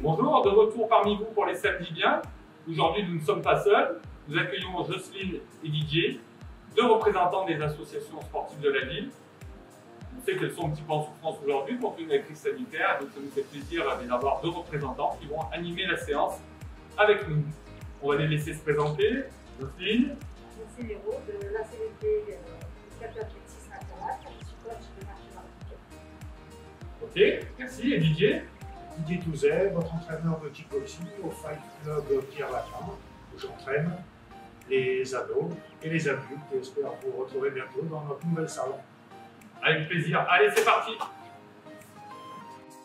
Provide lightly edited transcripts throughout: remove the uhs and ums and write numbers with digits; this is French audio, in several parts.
Bonjour, de retour parmi vous pour les samedis bien. Aujourd'hui, nous ne sommes pas seuls. Nous accueillons Jocelyne et Didier, deux représentants des associations sportives de la ville. On sait qu'elles sont un petit peu en souffrance aujourd'hui compte tenu de la crise sanitaire, donc ça nous fait plaisir d'avoir deux représentants qui vont animer la séance avec nous. On va les laisser se présenter. Jocelyne. Je suis Léo de l'ACVP Capitale-Plexis National, je suis coach de marche olympique. Ok, merci. Et Didier. Didier Touzet, votre entraîneur de kickboxing au Fight Club Pierre Lapin, où j'entraîne les ados et les adultes et j'espère vous retrouver bientôt dans notre nouvelle salon. Avec plaisir. Allez, c'est parti.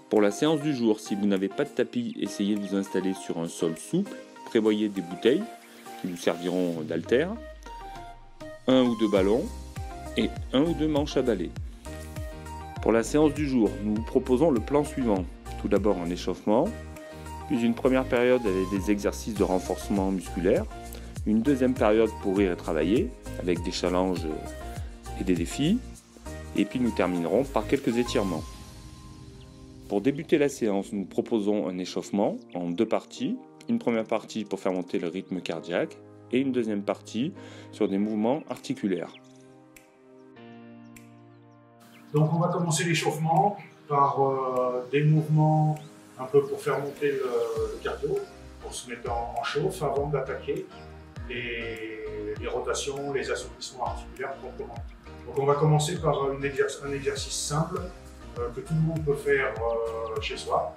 Pour la séance du jour, si vous n'avez pas de tapis, essayez de vous installer sur un sol souple. Prévoyez des bouteilles qui vous serviront d'haltères, un ou deux ballons et un ou deux manches à balai. Pour la séance du jour, nous vous proposons le plan suivant. Tout d'abord un échauffement, puis une première période avec des exercices de renforcement musculaire, une deuxième période pour rire et travailler avec des challenges et des défis, et puis nous terminerons par quelques étirements. Pour débuter la séance, nous proposons un échauffement en deux parties. Une première partie pour faire monter le rythme cardiaque et une deuxième partie sur des mouvements articulaires. Donc on va commencer l'échauffement par des mouvements un peu pour faire monter le cardio, pour se mettre en chauffe avant d'attaquer les rotations, les assouplissements articulaires proprement. Donc on va commencer par un exercice simple que tout le monde peut faire chez soi,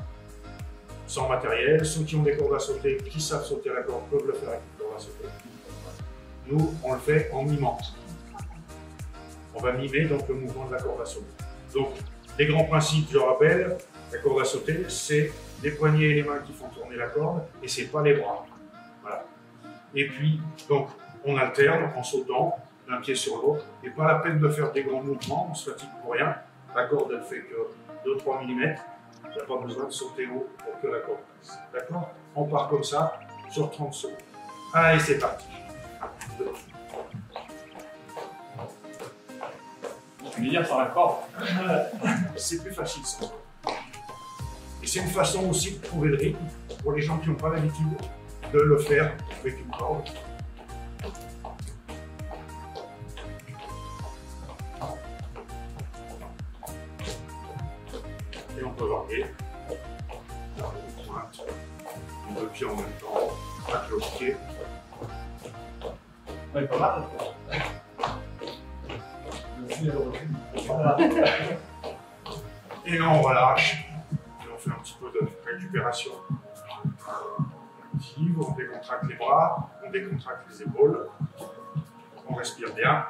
sans matériel. Ceux qui ont des cordes à sauter, qui savent sauter à la corde, peuvent le faire avec une corde à sauter. Nous, on le fait en mimant. On va mimer donc le mouvement de la corde à sauter. Donc, les grands principes, je rappelle, la corde à sauter, c'est les poignets et les mains qui font tourner la corde, et c'est pas les bras. Voilà. Et puis, donc, on alterne en sautant d'un pied sur l'autre, et pas la peine de faire des grands mouvements, on se fatigue pour rien. La corde, elle fait que 2-3 mm. Il n'y a pas besoin de sauter haut pour que la corde passe. D'accord? On part comme ça sur 30 secondes. Allez, c'est parti. Je vais dire sur la corde. C'est plus facile ça. Et c'est une façon aussi de trouver le rythme pour les gens qui n'ont pas l'habitude de le faire avec une corde. Et on peut varier. On pointe, on deux pieds en même temps, pas que le pied. Ouais, pas mal. Et là on relâche. Et on fait un petit peu de récupération active. On décontracte les bras, on décontracte les épaules. On respire bien.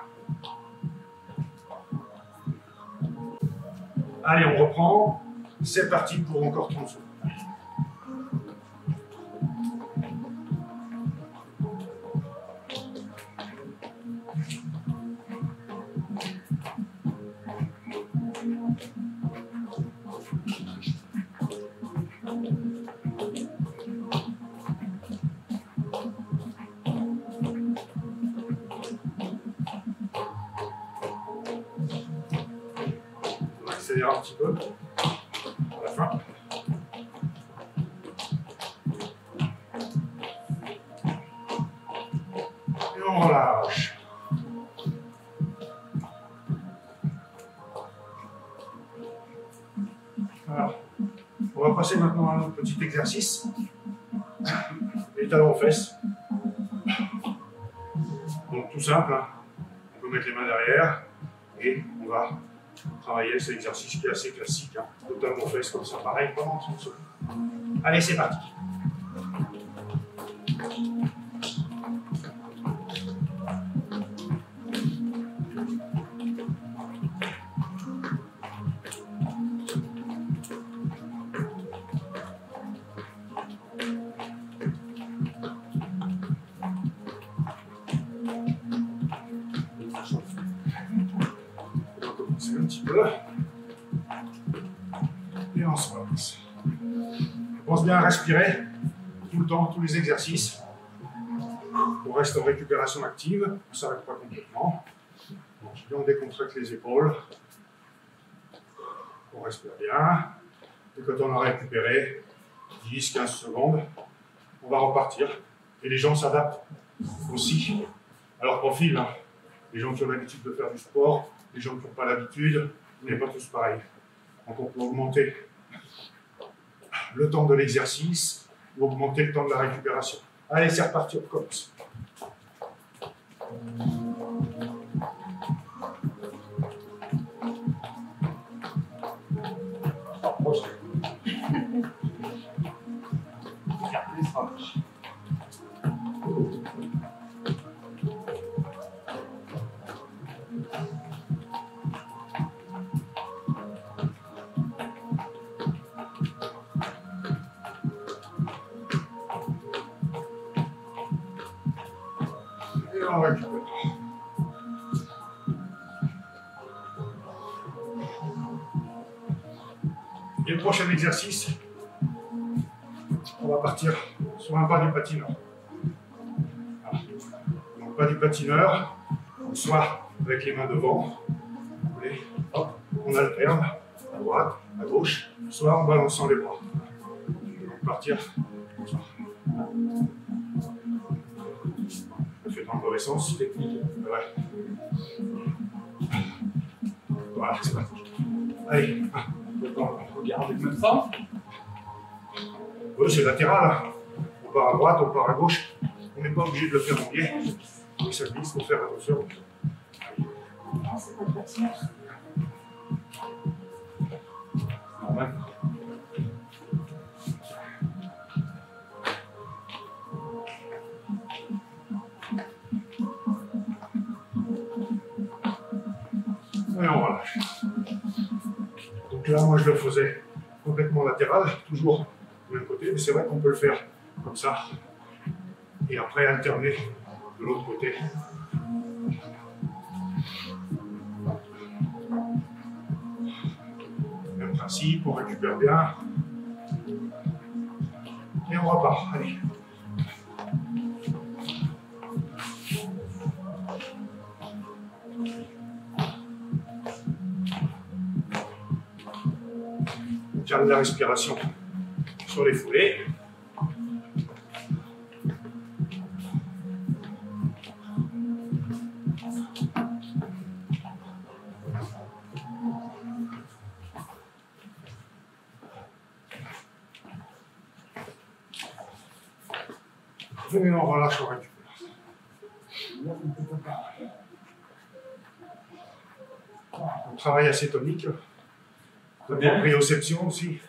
Allez, on reprend. C'est parti pour encore 30 secondes. On accélère un petit peu. À la fin. Et on relâche. Alors, on va passer maintenant à un autre petit exercice. Les talons aux fesses. Donc tout simple, hein. On peut mettre les mains derrière et on va travailler cet exercice qui est assez classique. Hein. Le talon aux fesses comme ça, pareil, pendant 30 secondes. Allez, c'est parti. On va commencer un petit peu. Et on se relance. On pense bien à respirer tout le temps, tous les exercices. On reste en récupération active, on ne s'arrête pas complètement. Donc, on décontracte les épaules. On respire bien. Et quand on a récupéré, 10-15 secondes. On va repartir. Et les gens s'adaptent aussi à leur profil. Hein. Les gens qui ont l'habitude de faire du sport, les gens qui n'ont pas l'habitude, on n'est pas tous pareils. Donc on peut augmenter le temps de l'exercice ou augmenter le temps de la récupération. Allez, c'est reparti, on commence. Et on récupère. Et le prochain exercice, on va partir sur un pas du patineur. Voilà. Donc pas du patineur, soit avec les mains devant, hop, on alterne à droite, à gauche, soit en balançant les bras. Donc partir comme ça. On fait dans le mauvais sens, technique. Ouais. Voilà, c'est parti. Allez. On regarde le même sens. Oui, c'est latéral. Hein. On part à droite, on part à gauche. On n'est pas obligé de le faire en biais. Oui, ça glisse, il faut faire attention. Non, c'est pas de patinage. Normal. Et on relâche. Donc là, moi, je le faisais complètement latéral, toujours du même côté, mais c'est vrai qu'on peut le faire comme ça. Et après, alterner de l'autre côté. Même principe, on récupère bien. Et on repart. Allez. On calme la respiration sur les foulées. Et on relâche, on récupère. On travaille assez tonique. La proprioception aussi,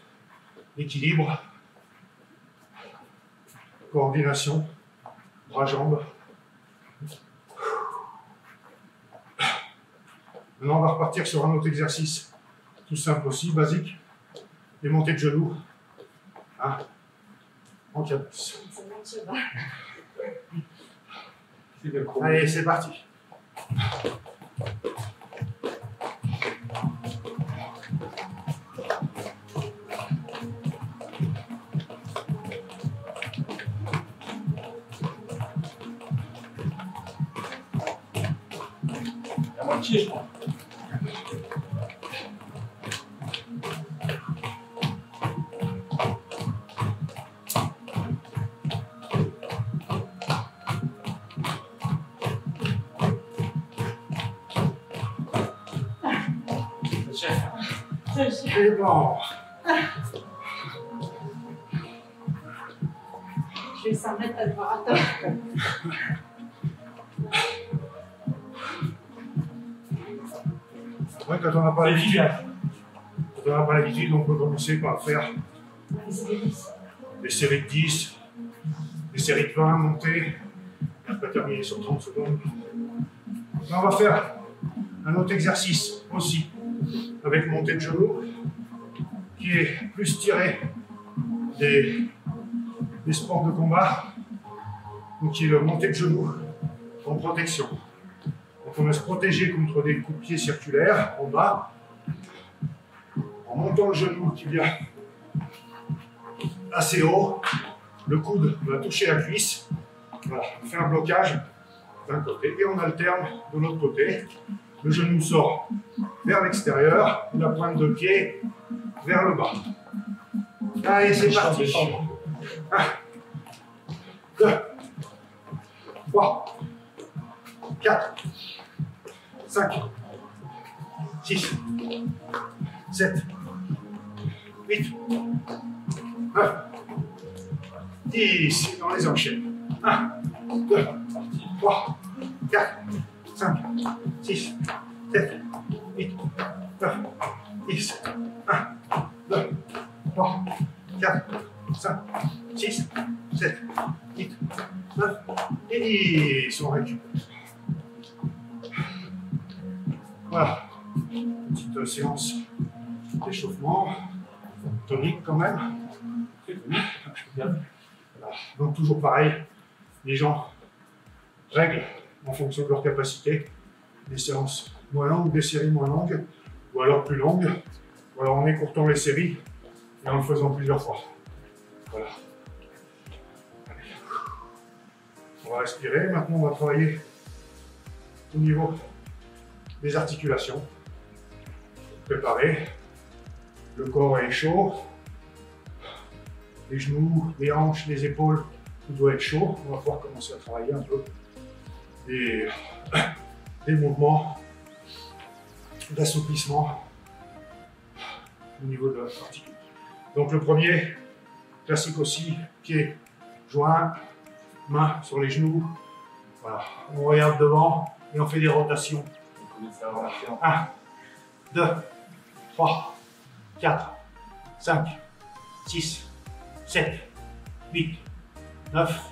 l'équilibre, coordination, bras-jambes. Maintenant, on va repartir sur un autre exercice, tout simple aussi, basique, les montées de genoux, hein, en cabosse. Allez, c'est parti. À moitié, je crois. Et bon. Je vais s'en mettre à le voir. Attends. Ouais, quand on n'a pas l'habitude, on peut commencer par faire des séries de 10, des séries de 20 montées, et après terminer sur 30 secondes. Là, on va faire un autre exercice aussi, avec montée de genoux, qui est plus tiré des sports de combat, donc qui est le montée de genoux en protection. Donc on va se protéger contre des coups de pied circulaires en bas, en montant le genou qui vient assez haut, le coude va toucher la cuisse, voilà, on fait un blocage d'un côté et on alterne de l'autre côté. Le genou sort vers l'extérieur, la pointe de pied vers le bas. Allez, c'est parti. 1, 2, 3, 4, 5, 6, 7, 8, 9, 10. Et on les enchaîne. 1, 2, 3, 4, 5, 6, 7, 8, 9, 10. 1, 2, 3, 4, 5, 6, 7, 8, 9 et 10. On récupère. Voilà. Petite séance d'échauffement. Tonique quand même. Voilà. Donc toujours pareil. Les gens règlent en fonction de leur capacité. Des séances moins longues, des séries moins longues, ou alors plus longues. Ou alors en écourtant les séries et en le faisant plusieurs fois. Voilà. Allez. On va respirer. Maintenant, on va travailler au niveau des articulations. Préparer. Le corps est chaud. Les genoux, les hanches, les épaules, tout doit être chaud. On va pouvoir commencer à travailler un peu des mouvements d'assouplissement au niveau de la partie. Donc le premier, classique aussi, pied joint, main sur les genoux. Voilà, on regarde devant et on fait des rotations. 1, 2, 3, 4, 5, 6, 7, 8, 9,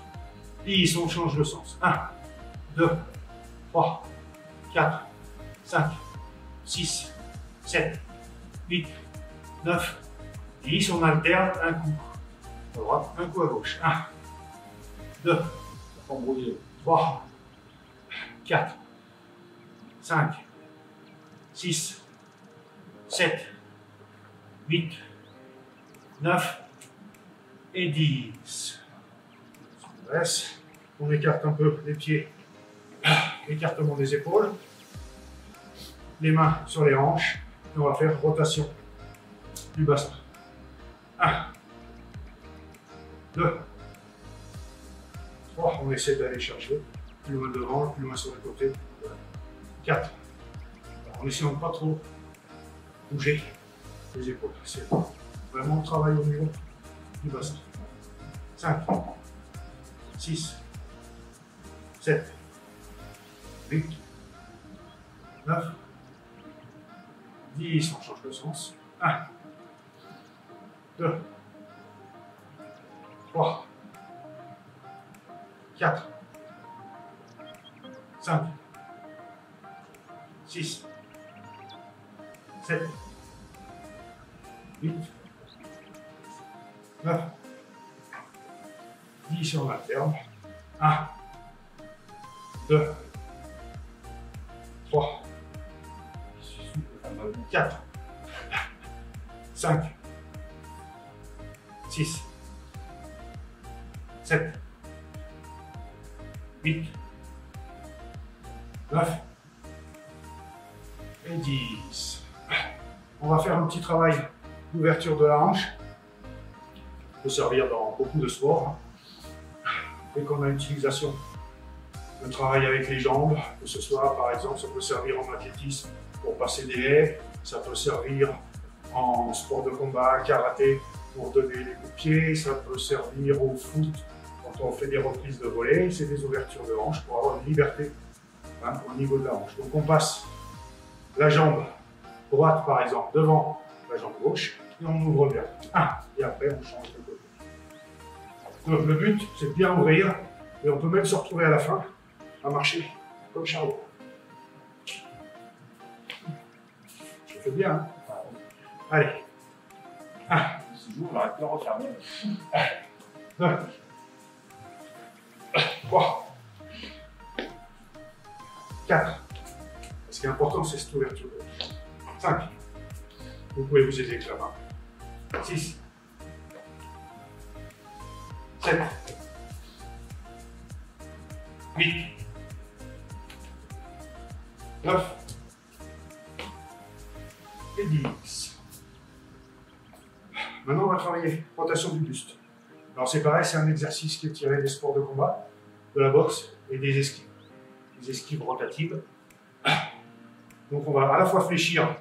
10. On change de sens. 1, 2, 3, 4, 5, 6, 7, 8, 9, 10. On alterne un coup à droite, un coup à gauche. 1, 2, 3, 4, 5, 6, 7, 8, 9 et 10. On laisse. On écarte un peu les pieds, écartement des épaules, les mains sur les hanches, et on va faire rotation du bassin. 1, 2, 3, on essaie d'aller chercher plus loin devant, plus loin sur le côté. 4, en essayant de ne pas trop bouger les épaules. C'est vraiment le travail au niveau du bassin. 5, 6, 7, 8, 9, 10. On change le sens. 1, 2, 3, 4, 5, 6, 7, 8, 9, 10 sur l'alterne. 1, 2, 3, 4, 5, 6, 7, 8, 9 et 10. On va faire un petit travail d'ouverture de la hanche. Ça peut servir dans beaucoup de sports. Dès qu'on a une utilisation de travail avec les jambes, que ce soit par exemple, ça peut servir en athlétisme pour passer des haies, ça peut servir en sport de combat, karaté, pour donner les coups de pied, ça peut servir au foot quand on fait des reprises de volée, c'est des ouvertures de hanche pour avoir une liberté au niveau de la hanche. Donc on passe la jambe droite par exemple devant la jambe gauche et on ouvre bien. Et après on change de côté. Donc le but c'est de bien ouvrir et on peut même se retrouver à la fin à marcher comme Charlot. Je fais bien, hein. Allez. 1, 2, 3, 4. Ce qui est important, c'est cette ouverture. 5. Vous pouvez vous aider avec la main. 6, 7, 8, 9 et 10. Maintenant, on va travailler rotation du buste. Alors c'est pareil, c'est un exercice qui est tiré des sports de combat, de la boxe et des esquives. Des esquives rotatives. Donc on va à la fois fléchir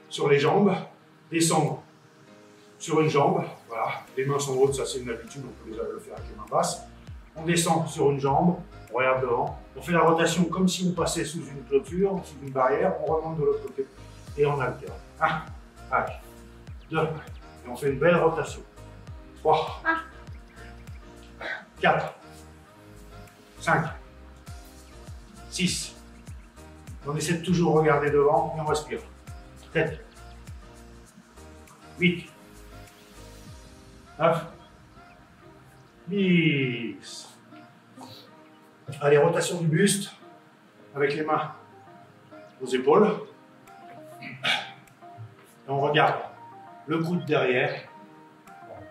sur les jambes, descendre sur une jambe, voilà, les mains sont hautes, ça c'est une habitude, on peut déjà le faire avec les mains basses. On descend sur une jambe, on regarde devant, on fait la rotation comme si on passait sous une clôture, sous une barrière, on remonte de l'autre côté et on alterne. 1, allez, 2, et on fait une belle rotation. 3, 4, 5, 6. On essaie de toujours regarder devant et on respire. 7, 8, 9, 10. Allez, rotation du buste avec les mains aux épaules. Et on regarde le coude derrière,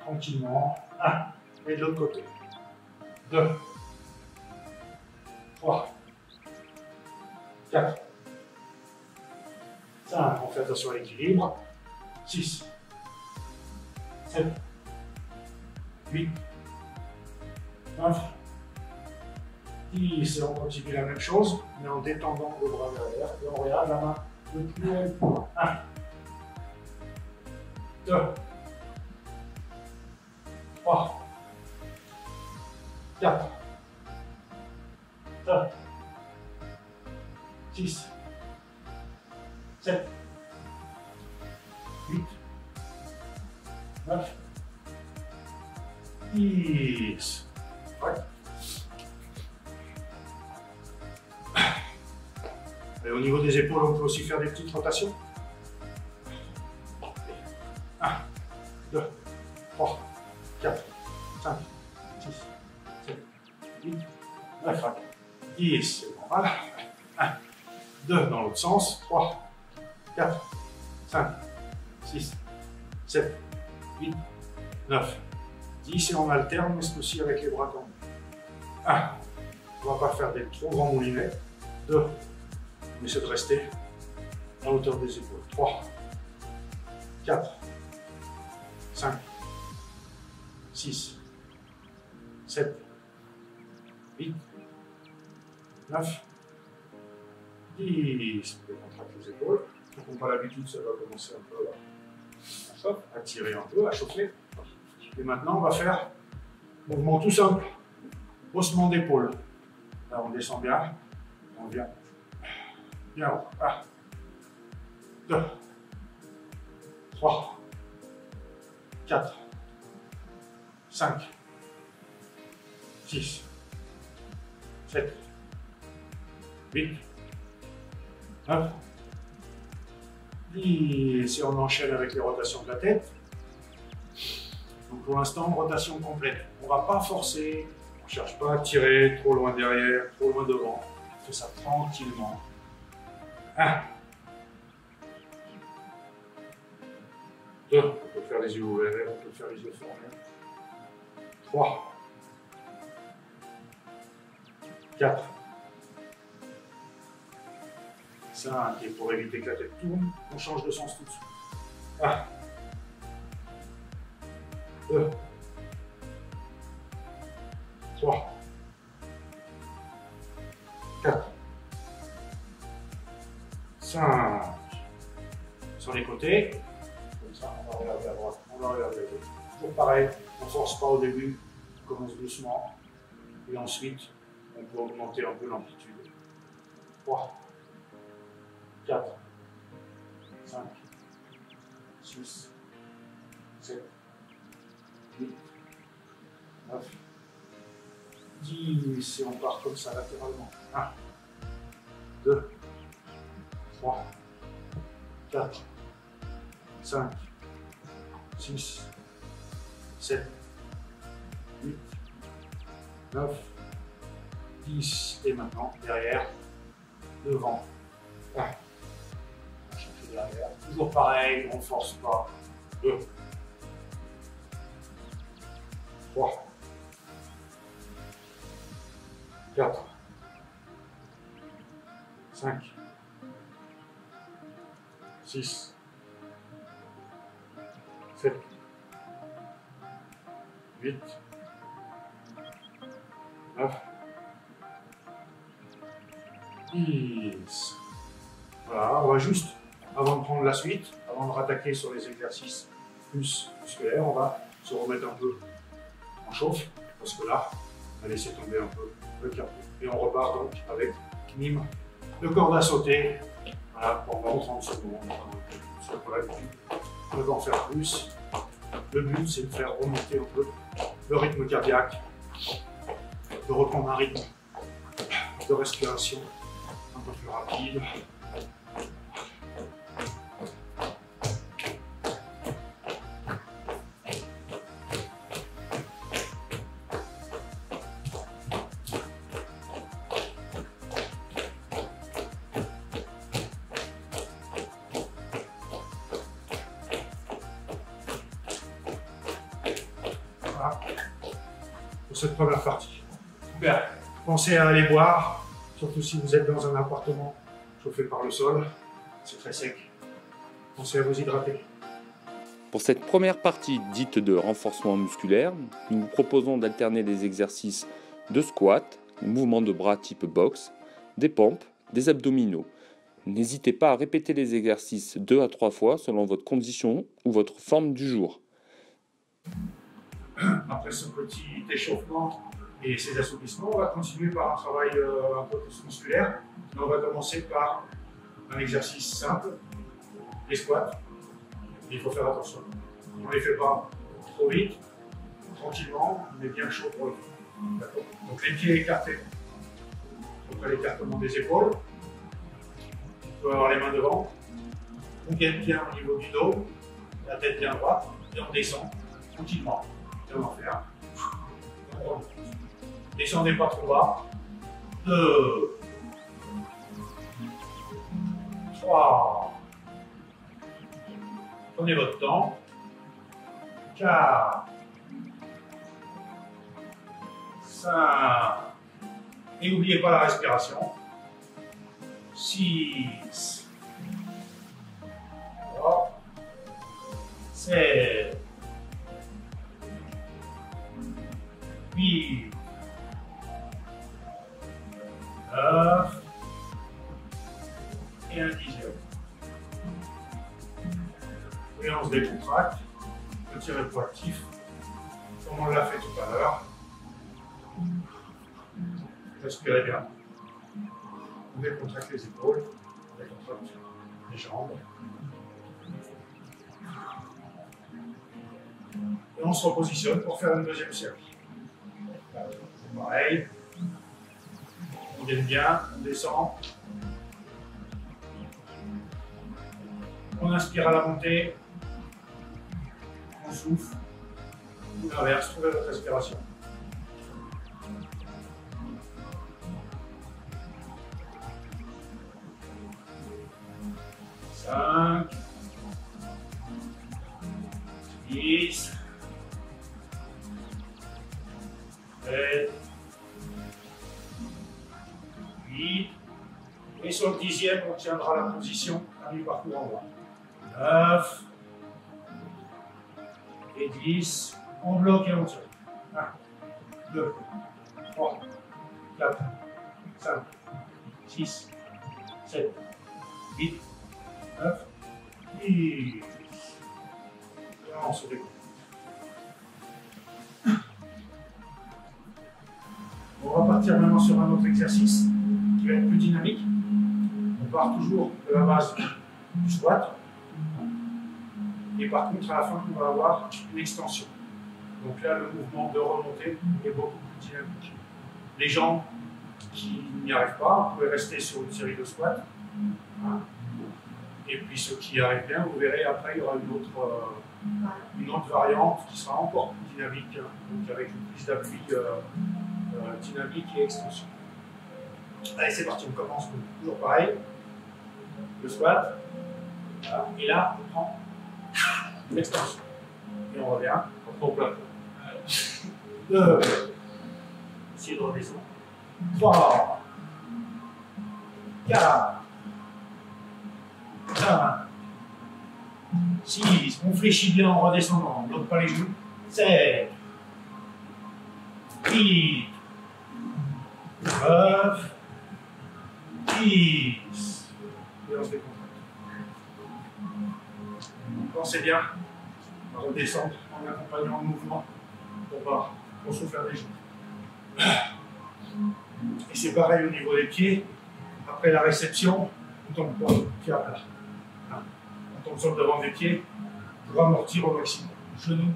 tranquillement. 1, et de l'autre côté. 2, 3, 4, 5, on fait attention à l'équilibre. 6, 7, 8, 9, 10. Et on continue la même chose, mais en détendant le bras derrière. Et on regarde la main le plus haut. 1, 2, 3, 4, 5, 6, 7, 8, 9, 10. Ouais. Et au niveau des épaules, on peut aussi faire des petites rotations. 1, 2, 3, 4, 5, 6, 7, 8, 9, 10. C'est bon, voilà. 1, 2 dans l'autre sens. 3, 4, 5, 6, 7, 8, 9, 10. Et on alterne, mais c'est aussi avec les bras tendus. 1, on ne va pas faire des trop grands moulinets. 2, on essaie de rester à hauteur des épaules. 3, 4, 5, 6, 7, 8, 9, 10. On contracte les épaules. Ceux qui n'ont pas l'habitude, ça va commencer un peu à tirer un peu, à chauffer. Et maintenant, on va faire un mouvement tout simple. Haussement d'épaule. Là, on descend bien. On vient bien haut. 1, 2, 3, 4, 5, 6, 7, 8, 9, 10. Et on enchaîne avec les rotations de la tête. Donc pour l'instant, rotation complète. On ne va pas forcer, on ne cherche pas à tirer trop loin derrière, trop loin devant. On fait ça tranquillement. 1, 2, on peut faire les yeux ouverts, on peut faire les yeux fermés. 3, 4, 5, et pour éviter que la tête tourne, on change de sens tout de suite. 1, 2, 3, 4, 5. Sur les côtés, comme ça, on va regarder à droite, on va regarder à gauche. Toujours pareil, on ne force pas au début, on commence doucement, et ensuite, on peut augmenter un peu l'amplitude. 3, 4, 5, 6, 7, 8, 9, 10. Et on part comme ça latéralement. 1, 2, 3, 4, 5, 6, 7, 8, 9, 10. Et maintenant, derrière, devant. 1. On cherche derrière. Toujours pareil, on ne force pas. 2, 3, 4, 5, 6, 7, 8, 9, 10. Voilà, on va juste, avant de prendre la suite, avant de rattaquer sur les exercices plus musculaires, on va se remettre un peu en chauffe, parce que là, on va laisser tomber un peu le cardio. Et on repart donc avec minimum de corde à sauter, voilà, pendant 30 secondes. On ne va en faire plus. Le but, c'est de faire remonter un peu le rythme cardiaque, de reprendre un rythme de respiration un peu plus rapide. Voilà. Pour cette première partie. Super. Pensez à aller boire, surtout si vous êtes dans un appartement chauffé par le sol, c'est très sec. Pensez à vous hydrater. Pour cette première partie dite de renforcement musculaire, nous vous proposons d'alterner des exercices de squat, mouvements de bras type boxe, des pompes, des abdominaux. N'hésitez pas à répéter les exercices 2 à 3 fois selon votre condition ou votre forme du jour. Après ce petit échauffement et ces assouplissements, on va continuer par un travail un peu plus musculaire. Mais on va commencer par un exercice simple, les squats. Il faut faire attention. On ne les fait pas trop vite, tranquillement, mais bien chaud pour le faire. Donc les pieds écartés, après l'écartement des épaules. On peut avoir les mains devant. On gaine bien au niveau du dos, la tête bien droite, et on descend tranquillement. Et on en fait un. On remonte. Descendez pas trop bas. 2, 3. Prenez votre temps. 4, 5. Et n'oubliez pas la respiration. 6. 7. 8. 9. Et un 10e. Et on se décontracte. Petit repos actif, comme on l'a fait tout à l'heure. Respirez bien. On décontracte les épaules, on décontracte les jambes. Et on se repositionne pour faire une deuxième série. Pareil. On gaine bien, on descend. On inspire à la montée. On souffle. Ou l'inverse, trouvez votre respiration. Cinq. 10. 7. 8. Et sur le 10e, on tiendra la position à mi-parcours en bas. 9. Et 10. On bloque et on tire. 1, 2, 3, 4, 5, 6, 7, 8, 9, 10. On se découvre. On va partir maintenant sur un autre exercice qui va être plus dynamique. On part toujours de la base du squat. Et par contre, à la fin, on va avoir une extension. Donc là, le mouvement de remontée est beaucoup plus dynamique. Les gens qui n'y arrivent pas, vous pouvez rester sur une série de squats. Et puis ceux qui y arrivent bien, vous verrez, après, il y aura une autre variante qui sera encore plus dynamique, donc avec une prise d'appui dynamique et extension. Allez, c'est parti, on commence toujours pareil. Le squat. Voilà. Et là, on prend l'extension. Et on revient. On prend plat. 2. Essayez de redescendre. 3. 4. 5. 6. On fléchit bien en redescendant. On ne bloque pas les genoux. 7. 8, 9, 10. Et on se décontracte. Pensez bien à redescendre en accompagnant le mouvement pour se faire des genoux. Et c'est pareil au niveau des pieds. Après la réception, on tombe pas pied à plat. On tombe sur le devant des pieds pour amortir au maximum. Genoux.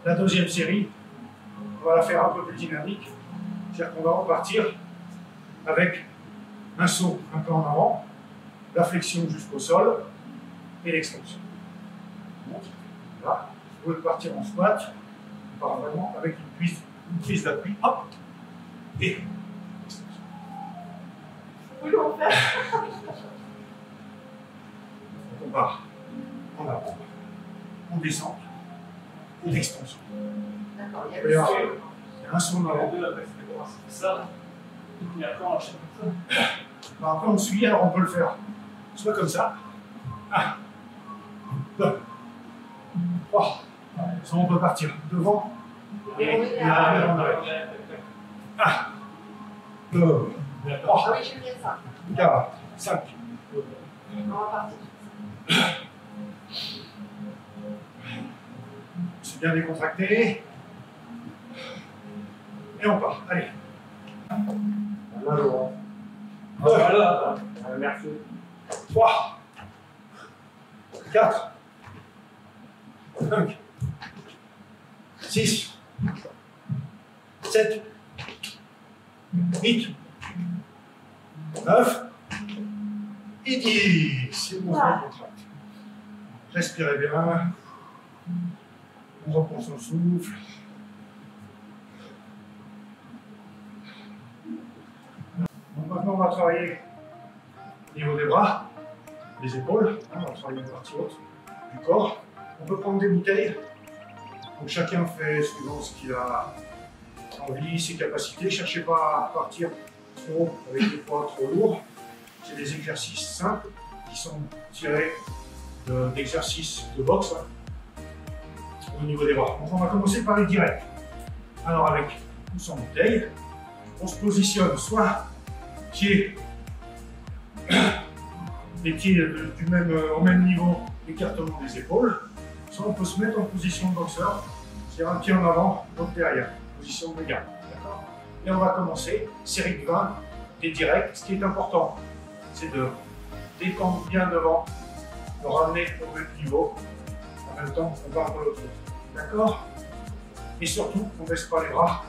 La deuxième série, on va la faire un peu plus dynamique. C'est-à-dire qu'on va repartir avec un saut un peu en avant, la flexion jusqu'au sol et l'extension. Là, vous pouvez partir en squat, on part vraiment avec une prise d'appui, hop, et l'extension. Oui, on fait. On part en avant, on descend, et l'extension. D'accord, il y a Il y a un saut en avant. Ça, et après on enchaîne comme ça. Alors après on suit, alors on peut le faire soit comme ça, 1, 2, 3, soit on peut partir devant et arrière en arrière. 1, 2, 3, Ah oui, j'aime bien ça. 4, 5. On va partir. C'est bien décontracté. Et on part. Allez. Là, Laurent. Voilà, merci. 3, 4, 5, 6, 7, 8, 9 et 10. C'est bon, on contracte. Respirez bien. On reprend son souffle. Donc maintenant, on va travailler au niveau des bras, des épaules. On va travailler une partie haute du corps. On peut prendre des bouteilles. Donc chacun fait suivant ce qu'il a envie, ses capacités. Cherchez pas à partir trop avec des poids trop lourds. C'est des exercices simples qui sont tirés d'exercices de boxe au niveau des bras. Donc on va commencer par les directs. Alors avec ou sans bouteille, on se positionne soit pieds, les pieds au même niveau, écartement des épaules, soit on peut se mettre en position de boxeur, c'est-à-dire un pied en avant, l'autre derrière, position de garde. Et on va commencer, série de 20, des directs. Ce qui est important, c'est de détendre bien devant, de ramener au même niveau, en même temps on va un peu l'autre côté. D'accord? Et surtout, on ne baisse pas les bras,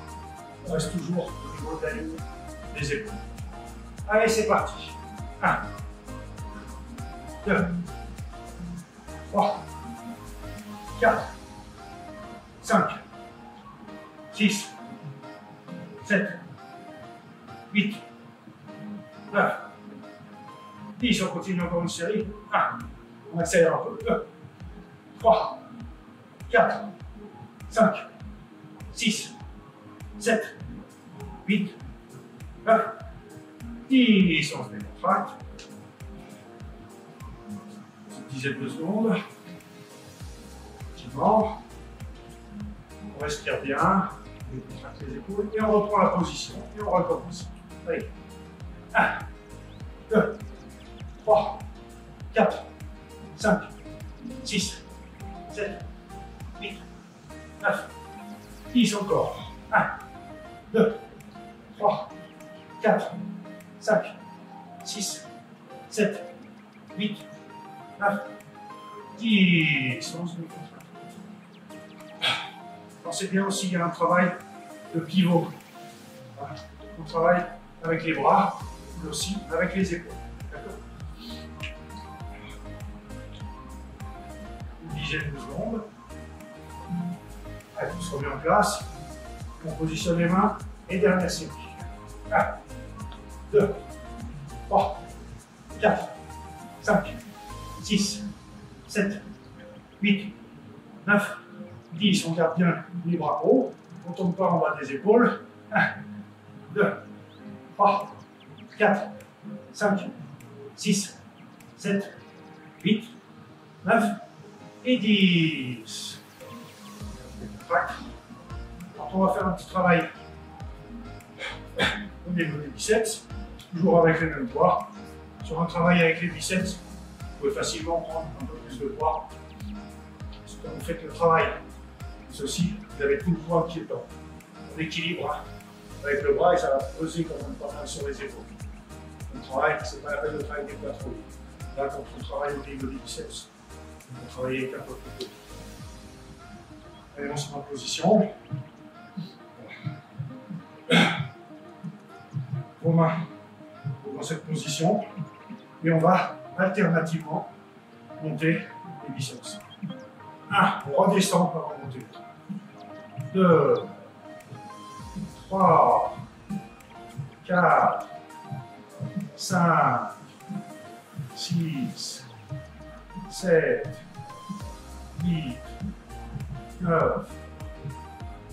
on reste toujours au niveau de la ligne des épaules. Allez, c'est parti. 1, 2, 3, 4, 5, 6, 7, 8, 9, 10. On continue encore une série. 1, on accélère un peu. 2, 3, 4, 5, 6, 7, 8, 9, 10. On se décontracte. Une dizaine de secondes. Effectivement. On respire bien. On décontracte les épaules et on reprend la position et on recommence. Allez. 1, 2, 3, 4, 5, 6, 7, 8, 9, 10 encore. 1, 2, 3, 4, 5, 6, 7, 8, 9, 10. On se décontracte. Pensez bien aussi, il y a un travail de pivot. Voilà. On travaille avec les bras, mais aussi avec les épaules. D'accord? Une dizaine de secondes. Allez, on se remet en place. On positionne les mains et dernière série. 1, 2, 3, 4, 5, 6, 7, 8, 9, 10. On garde bien les bras hauts. On ne tombe pas en bas des épaules. 1, 2, 3, 4, 5, 6, 7, 8, 9 et 10. contracte. Alors, on va faire un petit travail au niveau des biceps, toujours avec les mêmes poids. Sur un travail avec les biceps, vous pouvez facilement prendre un peu plus de poids. Quand vous faites le travail, ceci, vous avez tout le poids qui est en équilibre avec le bras et ça va peser quand même pas mal sur les épaules. On travaille, c'est pas la peine de travailler des poids trop lourds. Là, quand on travaille au niveau des biceps, on va travailler avec un peu plus de. Allez, on se met en position. Vos mains dans cette position et on va alternativement monter les biceps. 1, on redescend avant de monter. 2, 3, 4, 5, 6, 7, 8, 9,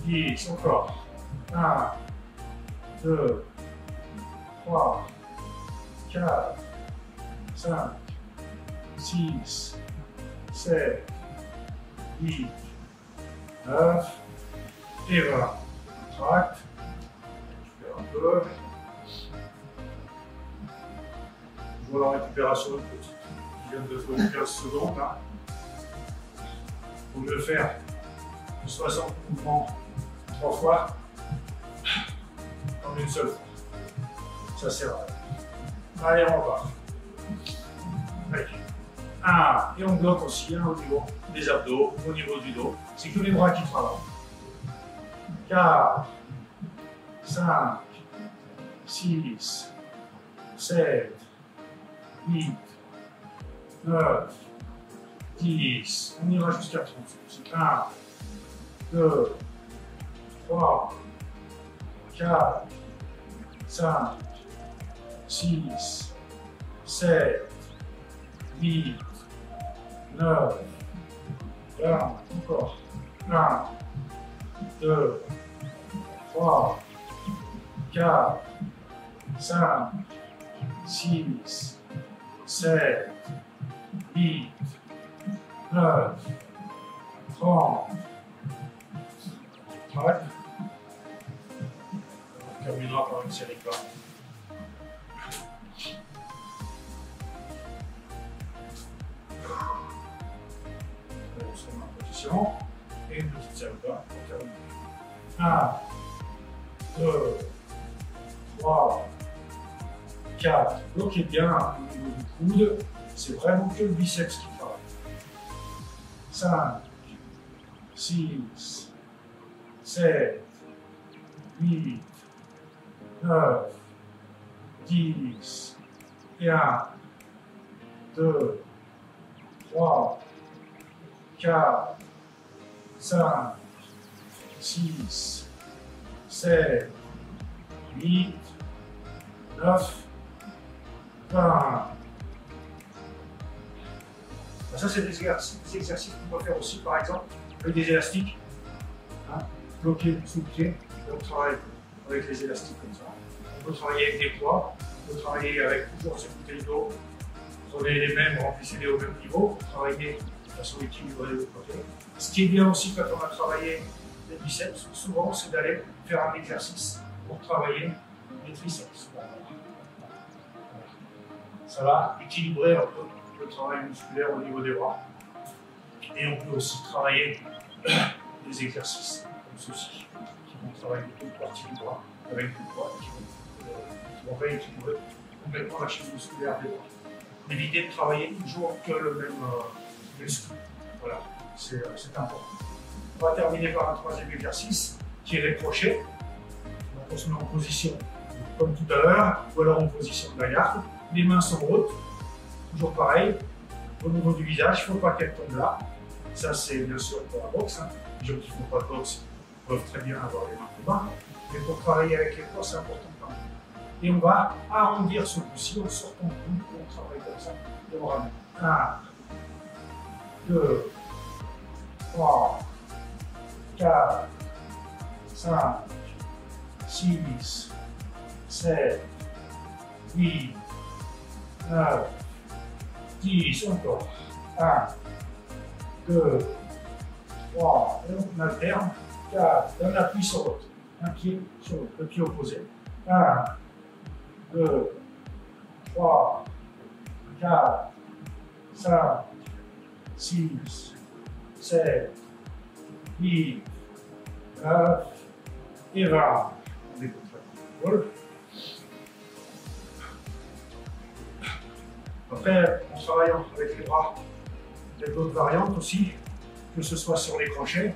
10, encore. 1, 2, 3, 4, 5, 6, 7, 8, 9, et voilà. Contracte. Je fais un peu. Je vois la récupération de petite qui vient de se 15 secondes. Là. Vous pouvez le faire 60 mouvements 3 fois en une seule fois. Ça c'est vrai. Allez, on va. Allez. 1, et on bloque aussi au niveau des abdos, au niveau du dos. C'est que les bras qui travaillent. 4, 5, 6, 7, 8, 9, 10. On ira jusqu'à 30. 1, 2, 3, 4, 5, 6, 7, 8, 9, 20, encore. 1, 2, 3, 4, 5, 6, 7, 8, 9, 30. Arrête. On terminera par une série de pas. On se met en position et une petite série de pas pour terminer. 1, 2, 3, 4. Bloquez bien au niveau du coude. C'est vraiment que le biceps qui travaille. 5, 6, 7, 8, 9, 10, et 1, 2, 3, 4, 5, 6, 7, 8, 9, 20. Ça, c'est des exercices qu'on peut faire aussi, par exemple, avec des élastiques. Hein, bloquer sous le pied. On travaille avec les élastiques comme ça. On peut travailler avec des poids. On peut travailler avec toujours ces bouteilles d'eau. Prenez les mêmes, remplissez-les au même niveau. Travailler de façon équilibrée de l'autre côté. Ce qui est bien aussi quand on a travaillé les biceps, souvent, c'est d'aller faire un exercice pour travailler les triceps. Ça va équilibrer un peu le travail musculaire au niveau des bras. Et on peut aussi travailler des exercices comme ceci, qui vont travailler toute partie du bras avec du poids, qui vont rééquilibrer complètement la chaîne musculaire des bras. Évitez de travailler toujours que le même muscle. Voilà, c'est important. On va terminer par un troisième exercice qui est les crochets. Donc on se met en position comme tout à l'heure, ou alors en position de la garde. Les mains sont hautes, toujours pareil, au niveau du visage, il ne faut pas qu'elles tombent là. Ça, c'est bien sûr pour la boxe. Hein. Les gens qui ne font pas de boxe peuvent très bien avoir les mains plus bas. Mais pour travailler avec les poids, c'est important quand même. Et on va arrondir ce coup-ci en sortant de coude. On travaille comme ça. Et on ramène. 1, 2, 3, 4, 5, 6, 7, 8, 9, 10, encore. 1, 2, 3, et on alterne 4, donne l'appui sur l'autre. Un pied sur l'autre, le pied opposé. 1, 2, 3, 4, 5, 6, 7, 8, 9 et 20. On décompte la contrôle. Après, en travaillant avec les bras, il y a d'autres variantes aussi, que ce soit sur les crochets.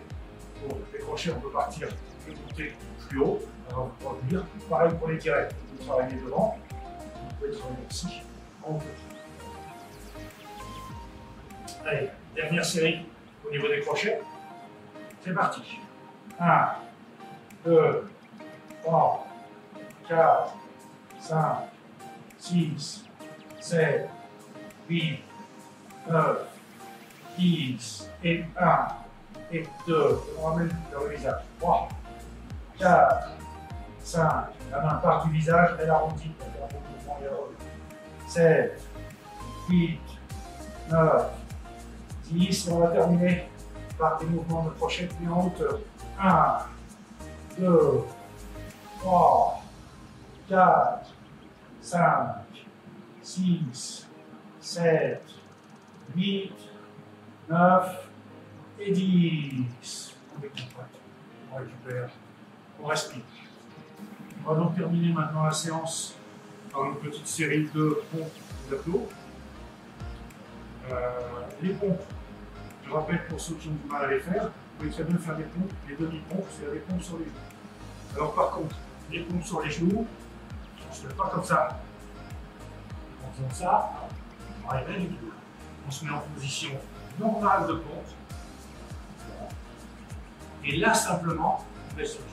Pour les crochets, on peut partir de monter plus haut, avant de revenir. Pareil pour les tirets, vous travaillez devant, vous pouvez travailler ici, en haut. Allez, dernière série au niveau des crochets. C'est parti. 1, 2, 3, 4, 5, 6, 7, 8, 9, 10, et 1, et 2, on ramène vers le visage. 3, 4, 5, la main part du visage, elle arrondit, elle fait un bon mouvement et elle revient. 7, 8, 9, 10, on va terminer par des mouvements de crochet plus en hauteur. 1, 2, 3, 4, 5, 6, 7, 8, 9 et 10. On décontracte, on récupère, on respire. On va donc terminer maintenant la séance par une petite série de pompes d'abdos. Les pompes, je rappelle pour ceux qui ont du mal à les faire, vous pouvez très bien faire des pompes, des demi-pompes, c'est-à-dire des pompes sur les genoux. Alors par contre, les pompes sur les genoux, on ne se met pas comme ça. En faisant ça, on n'arrive pas du tout. On se met en position normale de pompe. Et là simplement, on baisse le genou.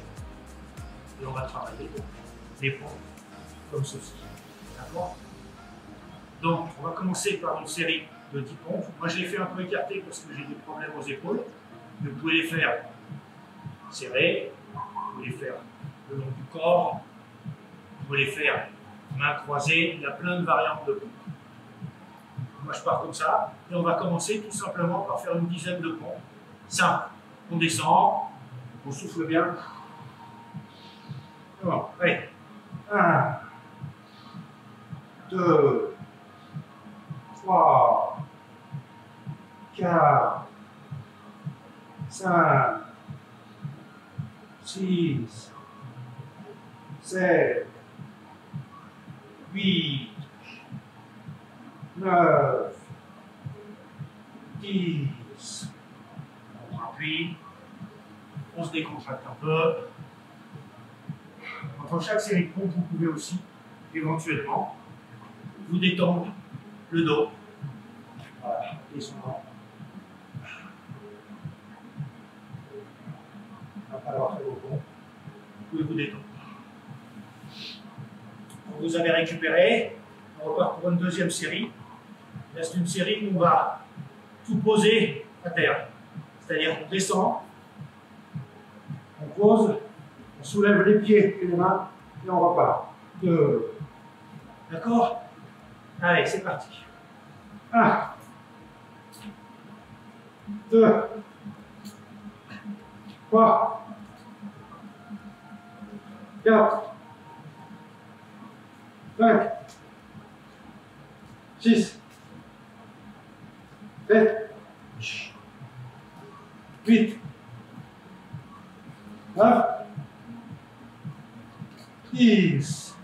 Et on va travailler les pompes comme ceci. D'accord? Donc, on va commencer par une série de 10 pompes. Moi, je les fais un peu écartées parce que j'ai des problèmes aux épaules. Mais vous pouvez les faire serrés, vous pouvez les faire le long du corps, vous pouvez les faire mains croisées. Il y a plein de variantes de pompes. Moi, je pars comme ça. Et on va commencer tout simplement par faire une dizaine de pompes. Simple. On descend, on souffle bien. Bon, allez. 1, 2, 3, 4, 5, 6, 7, 8, 9, 10. On appuie, on se décontracte un peu. Entre chaque série de pompes, vous pouvez aussi, éventuellement, vous détendre le dos. Voilà, descendant. Après avoir fait vos pompes, vous pouvez vous détendre. Quand vous avez récupéré, on repart pour une deuxième série. Il reste une série où on va tout poser à terre. C'est-à-dire qu'on descend, on pose, on soulève les pieds et les mains et on repart. 2. D'accord? Allez, c'est parti. 1, 2, 3, 4, 5, 6, 7, 8, 9, 10.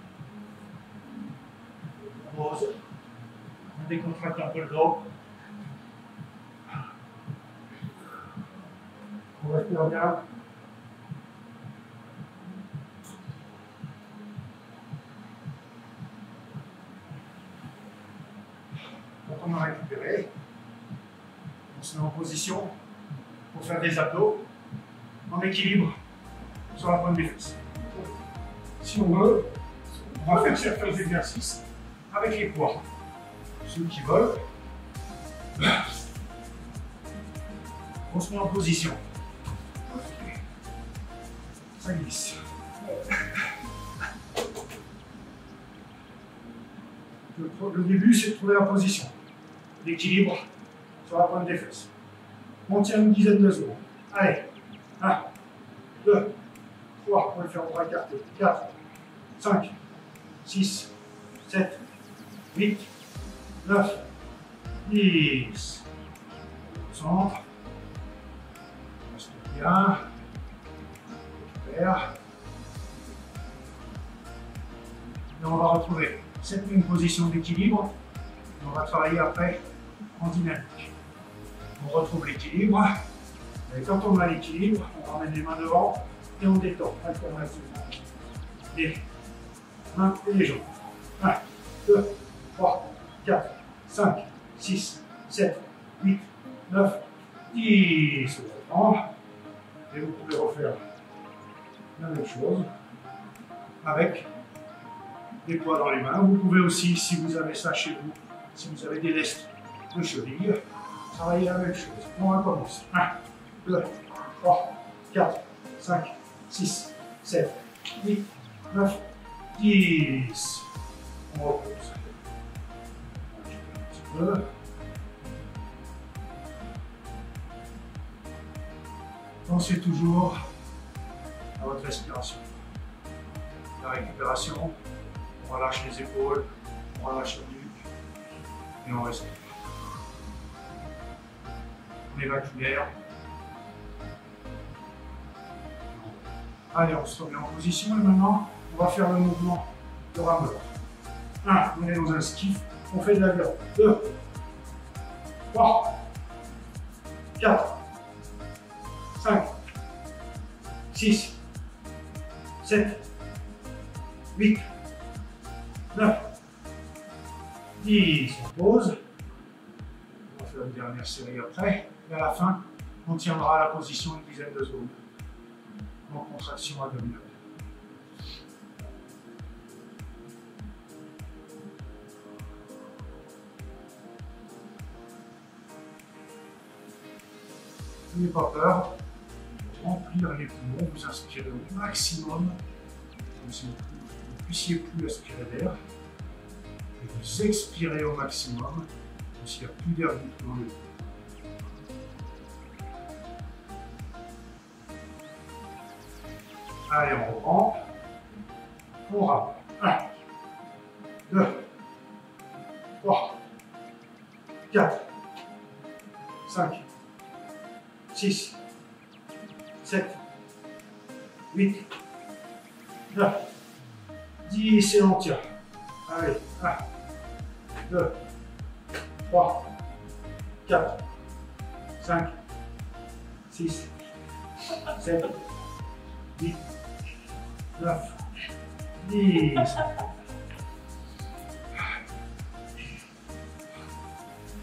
On pose. On décontracte un peu le dos. On respire bien. Quand on a récupéré, on se met en position pour faire des abdos en équilibre sur la pointe des fesses. Si on veut, on va faire certains exercices avec les poids. Ceux qui veulent, on se met en position. Ça glisse. Le début, c'est de trouver la position d'équilibre sur la pointe des fesses. On tient une dizaine de secondes. Allez, 1, 2, 3, on va le faire en bras écartés, 4, 5, 6, 7, 8, 9, 10. Centre. Reste bien. Récupère. Et on va retrouver cette même position d'équilibre. On va travailler après en dynamique. On retrouve l'équilibre. Et quand on a l'équilibre, on ramène les mains devant et on détend alternativement les mains et les jambes. 1, 2, 3, 4, 5, 6, 7, 8, 9, 10. On reprend. Et vous pouvez refaire la même chose avec des poids dans les mains. Vous pouvez aussi, si vous avez ça chez vous, si vous avez des lestes de cheville, travailler la même chose. On recommence. 1, 2, 3, 4, 5, 6, 7, 8, 9, 10. On repose. Un petit peu. Pensez toujours à votre respiration. La récupération, on relâche les épaules, on relâche la nuque et on respire. On évacue l'air. Allez, on se remet en position et maintenant, on va faire le mouvement de rameur. 1, on est dans un skiff, on fait de l'aviron. 2, 3, 4, 5, 6, 7, 8, 9, 10. On pose. On va faire une dernière série après. Et à la fin, on tiendra la position une dizaine de secondes en contraction abdominale. N'ayez pas peur. Remplir les poumons, vous inspirez au maximum, comme si vous ne puissiez plus aspirer d'air, et vous expirez au maximum, comme s'il n'y a plus d'air du tout dans le dos. Allez, on reprend, on rame. 1, 2, 3, 4, 5, 6, 7, 8, 9, 10 et on tient. Allez, 1, 2, 3, 4, 5, 6, 7, 8, 9, 10.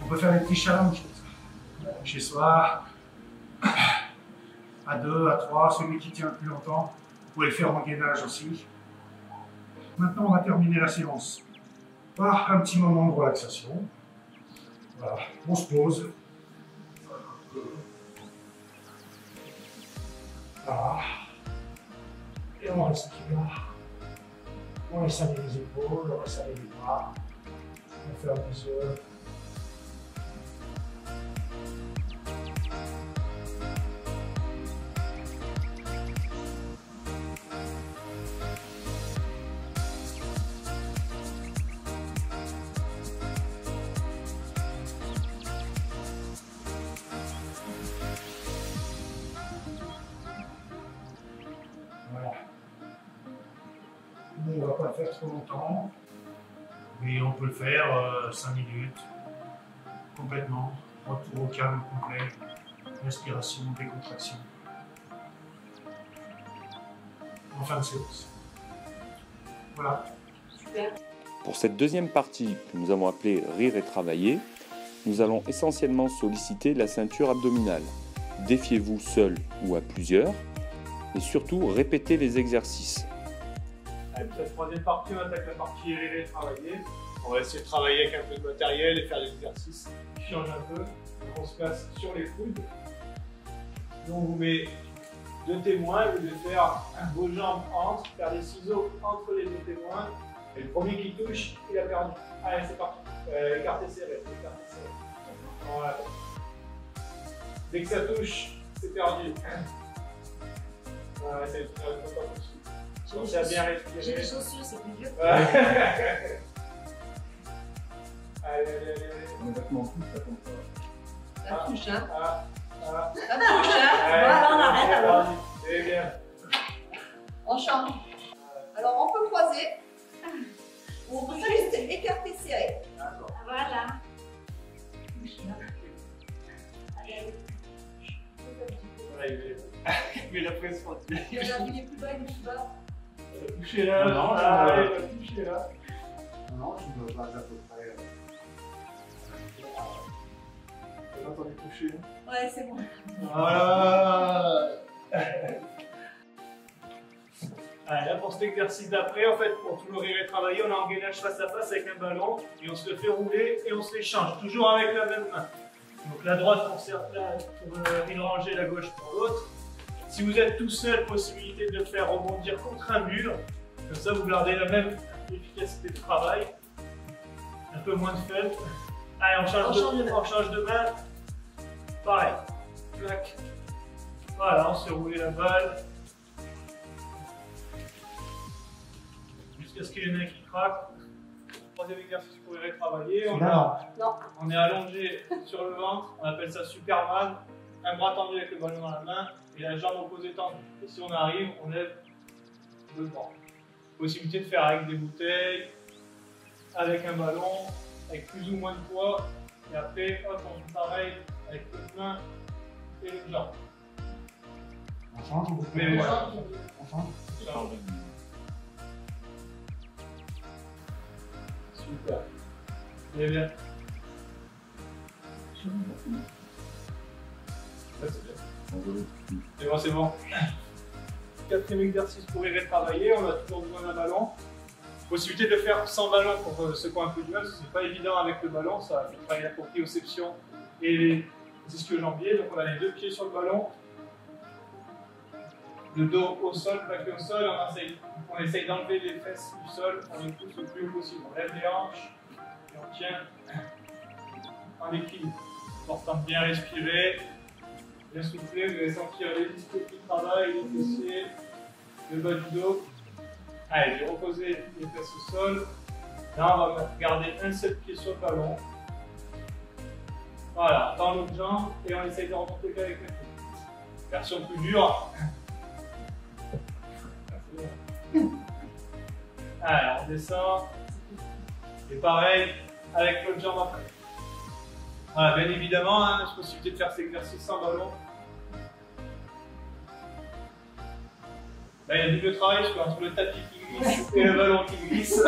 On peut faire des petits challenges chez soi. À 2, à 3, celui qui tient le plus longtemps, vous pouvez le faire en gainage aussi. Maintenant, on va terminer la séance par un petit moment de relaxation. Voilà, on se pose. Voilà. Et on respire. On laisse aller les épaules, on laisse aller les bras. On ferme les yeux. Voilà. On ne va pas le faire trop longtemps, mais on peut le faire 5 minutes, complètement, retour au calme complet, respiration, décontraction. En fin de séance. Voilà. Super. Pour cette deuxième partie que nous avons appelée Rire et Travailler, nous allons essentiellement solliciter la ceinture abdominale. Défiez-vous seul ou à plusieurs et surtout répétez les exercices. Allez, pour cette troisième partie, on attaque la partie Rire et Travailler. On va essayer de travailler avec un peu de matériel et faire des exercices qui changent un peu. Donc on se place sur les coudes. Donc on vous met deux témoins, vous devez faire vos jambes entre, faire des ciseaux entre les deux témoins. Et le premier qui touche, il a perdu. Allez, c'est parti. Écarté serré, écarté serré. Voilà. Dès que ça touche, c'est perdu. Voilà. On va essayer de faire une fois aussi. Pensez à bien respirer. J'ai des chaussures, c'est plus dur. Ouais. Allez. On est vachement en plus, ça compte pas. La touche, hein. Ah. La touche, hein. Voilà, on arrête alors. C'est bien. On change. Alors, on peut croiser. Ou on peut juste écarter serré. D'accord. Voilà. Allez. Mais la pression. Il est plus bas, il est plus bas. Touchez là. Non, Allez, touchez là. Non, je me base à peu près. Attendez, touchez. Ouais, c'est bon. Voilà. Allez, là pour cet exercice d'après, en fait, pour tout le rire et travailler, on a un gainage face à face avec un ballon et on se le fait rouler et on se l'échange, toujours avec la même main. Donc la droite pour une rangée, la gauche pour l'autre. Si vous êtes tout seul, possibilité de le faire rebondir contre un mur. Comme ça, vous gardez la même efficacité de travail. Un peu moins de fun. Allez, on change de main. Pareil. Clac. Voilà, on se fait rouler la balle. Jusqu'à ce qu'il y en ait un qui craque. Troisième exercice pour y travailler. On est allongé sur le ventre. On appelle ça Superman. Un bras tendu avec le ballon dans la main et la jambe opposée tendue. Et si on arrive, on lève le bras. Possibilité de faire avec des bouteilles, avec un ballon, avec plus ou moins de poids. Et après, hop, on fait pareil avec l'autre main et l'autre jambe. On change ou Mais ouais. voilà. On change. Super. Très bien. C'est bon. Quatrième exercice pour y travailler, on a toujours besoin d'un ballon. Possibilité de le faire sans ballon pour ceux qui ont un peu du mal, parce que c'est pas évident avec le ballon, ça fait travailler la proprioception et les ischio-jambiers. Donc on a les deux pieds sur le ballon, le dos au sol, plaqué au sol, on essaye d'enlever les fesses du sol, on les pousse le plus haut possible. On lève les hanches et on tient en équilibre. Important de bien respirer. Bien souffler, vous allez sentir les disques qui travaillent, les fessiers, le bas du dos. Allez, j'ai reposé les fesses au sol. Là, on va garder un seul pied sur le ballon. Voilà, dans l'autre jambe et on essaye de remonter qu'avec un pied. Version plus dure. Allez, on descend. Et pareil, avec l'autre jambe après. Voilà, bien évidemment, hein, la possibilité de faire cet exercice sans ballon. Là, il y a double travail entre le tapis qui glisse et le ballon qui glisse.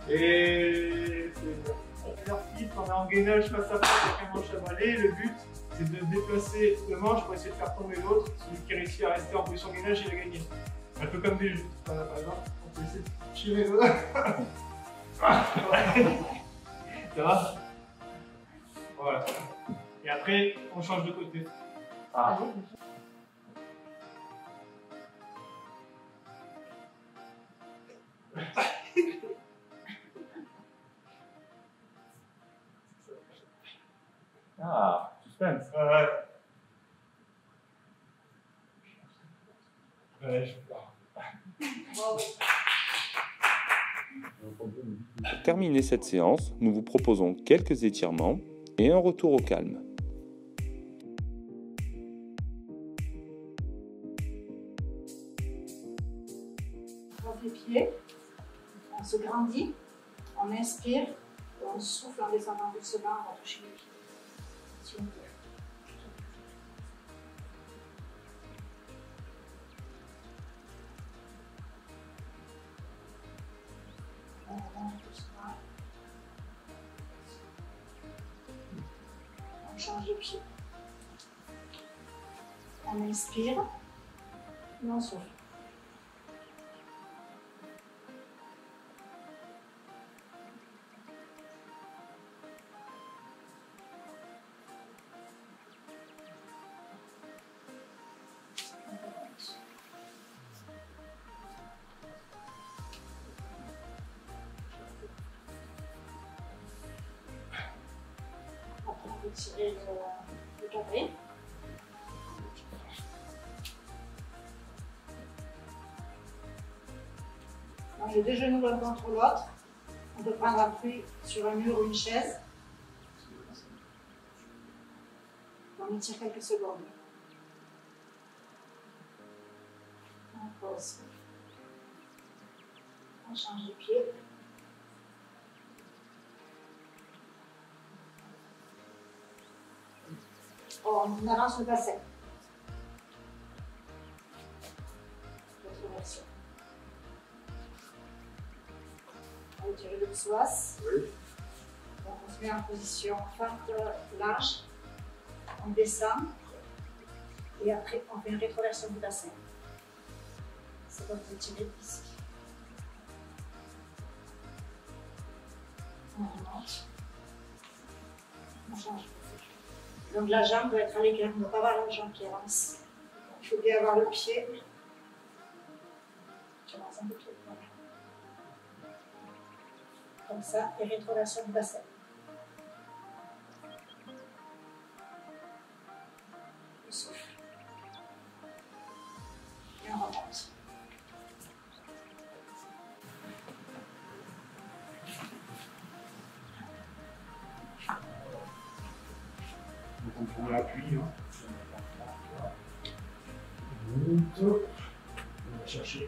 Et c'est l'exercice, on est en gainage face à face avec un manche à balai. Le but, c'est de déplacer le manche pour essayer de faire tomber l'autre. Celui qui réussit à rester en position gainage, il a gagné. Un peu comme des jeux. Voilà, par exemple, on peut essayer de tirer le. Ça va? Voilà. Et après, on change de côté. Ah. Ah, suspense. Ouais, je pars. Pour terminer cette séance, nous vous proposons quelques étirements et un retour au calme. On lève les pieds, on se grandit, on inspire, et on souffle en descendant doucement, on va toucher les pieds. Si on peut. On remonte doucement. On change de pied. On inspire et on souffle. Après, on peut tirer le carré. met les deux genoux l'un contre l'autre. On peut prendre appui sur un mur ou une chaise. On étire quelques secondes. On pose. On change de pied. On avance le bassin. Autre version. On va tirer le psoas. Oui. Donc on se met en position fente large. On descend. Et après, on fait une rétroversion du bassin. C'est comme vous tirez ici. On remonte. On change. Donc la jambe doit être à l'écart, on ne doit pas avoir la jambe qui avance. Il faut bien avoir le pied. J'avance un peu trop. Voilà. Comme ça, et rétroversion du bassin. Le souffle. Et on remonte. Donc on prend l'appui. On monte. On va chercher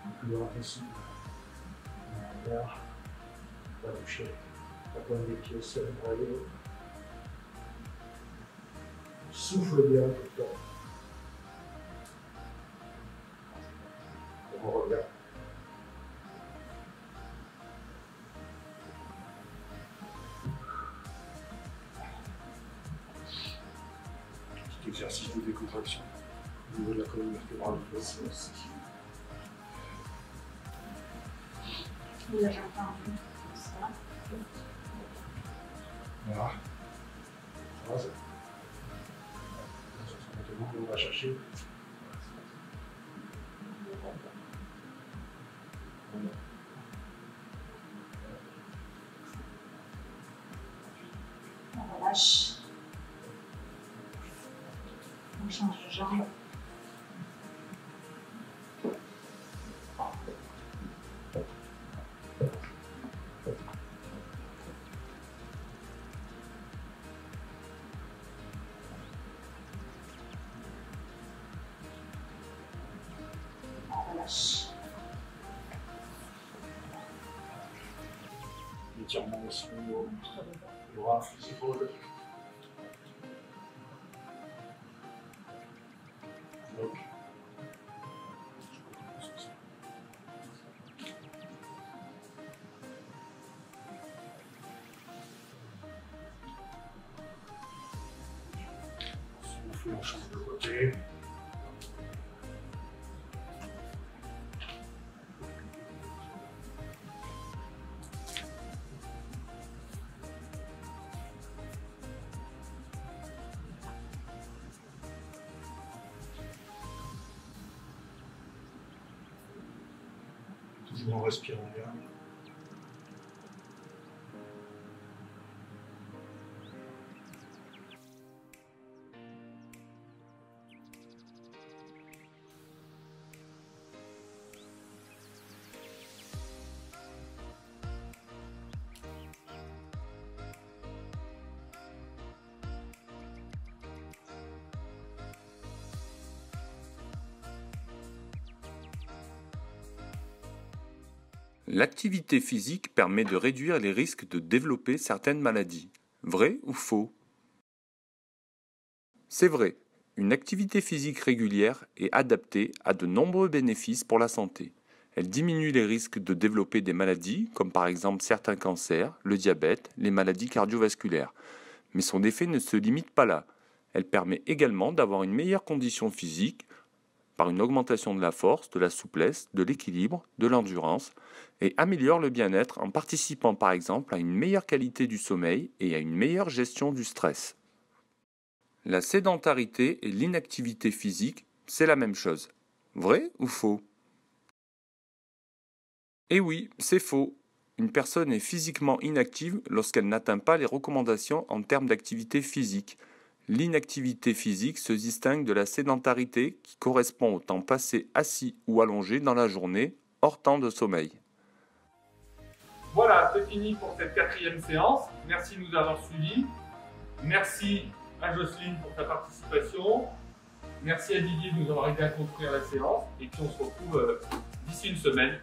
le plus loin possible. On va toucher la pointe des pieds sur le bras. On souffle bien tout le temps. On revient. Petit exercice de décontraction au niveau de la colonne vertébrale du dos. Là, j'entends comme ça. Voilà. Phrase. Maintenant, on va chercher. On relâche. On change de jambe. On relâche. L'étirement aussi au niveau du bras, des épaules. Donc, souffle, on change de côté. Toujours en respirant bien. L'activité physique permet de réduire les risques de développer certaines maladies. Vrai ou faux? C'est vrai. Une activité physique régulière et adaptée a de nombreux bénéfices pour la santé. Elle diminue les risques de développer des maladies, comme par exemple certains cancers, le diabète, les maladies cardiovasculaires. Mais son effet ne se limite pas là. Elle permet également d'avoir une meilleure condition physique, par une augmentation de la force, de la souplesse, de l'équilibre, de l'endurance, et améliore le bien-être en participant par exemple à une meilleure qualité du sommeil et à une meilleure gestion du stress. La sédentarité et l'inactivité physique, c'est la même chose. Vrai ou faux? Eh oui, c'est faux. Une personne est physiquement inactive lorsqu'elle n'atteint pas les recommandations en termes d'activité physique. L'inactivité physique se distingue de la sédentarité qui correspond au temps passé assis ou allongé dans la journée hors temps de sommeil. Voilà, c'est fini pour cette 4e séance. Merci de nous avoir suivis. Merci à Jocelyne pour sa participation. Merci à Didier de nous avoir aidé à construire la séance. Et puis on se retrouve d'ici une semaine.